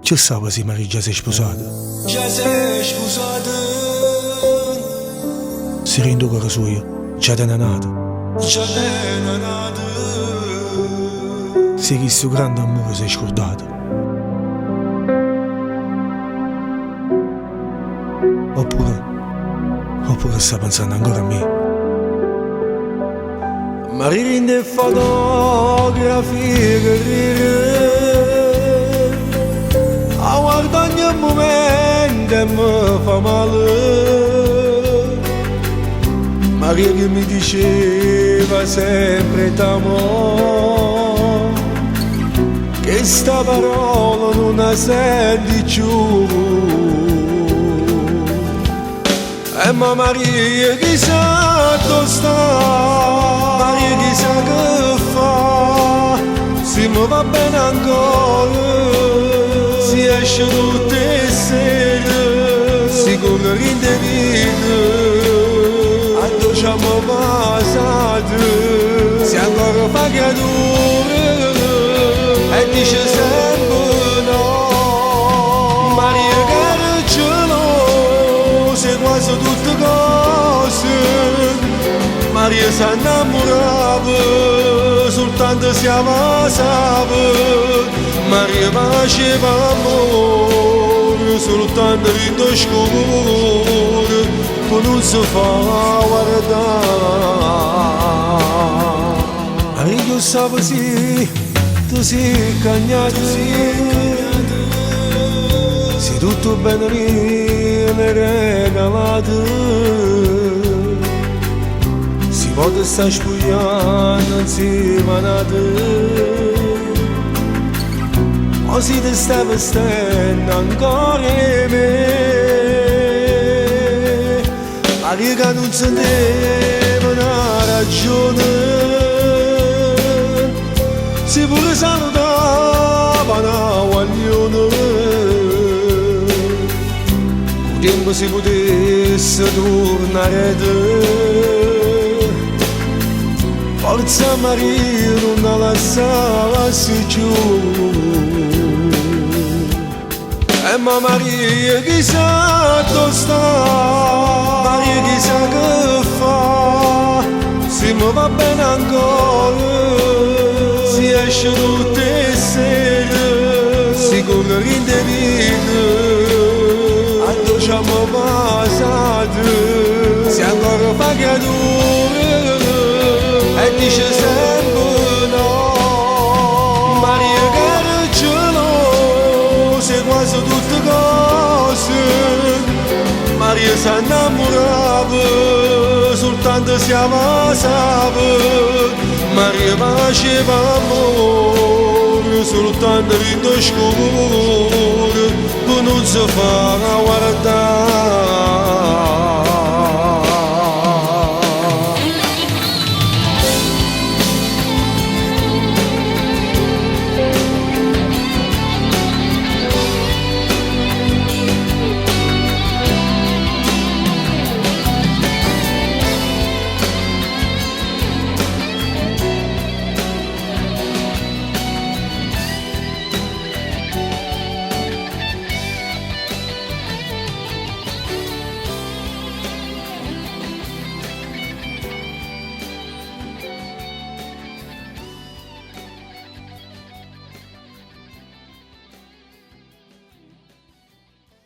Ci stava se Maria già si è sposata? Già sei sposata, Si rende cuore suo, già da nata. già è nata. Se questo grande amore si è scordato. Oppure sta pensando ancora a me. Maria rende fotografie che ride, a guardare ogni momento e mi fa male. Maria che mi diceva sempre t'amo, che sta parola non la senti più. E ma Maria chissà dove sta, Maria chissà che fa, se mi va bene ancora, si esce tutte le sere, si corre in de vita, a dove siamo passati, si ancora fa creature, e dice sempre no. Maria che ce l'ho, se quasi tutte cose, Maria si innamorava, soltanto si ammasava, Maria faceva amore, soltanto in due scuole, che non si fa guardare. Maria io stavo sì, tu sei cagnato, sei tutto bene mi regalato, si vuole sta spugliando insieme a te, o si ti sta vestendo ancora me, Maria che non sentiva una ragione, si pure salutava una guaglione, tempo si potesse tornare a te, forza Maria non la lasciassi giù. E ma Maria chissà dove sta, Maria chissà che fa, se mi va bene ancora, si esce tutte le sere, si corre in de vita, siamo passati, si ancora fa creature, e dice sempre no. Maria che ce l'ho, se quasi tutte cose, Maria si innamorava, soltanto si ammasava, Maria faceva amore, soltanto in due scuole, che non si fa guardare.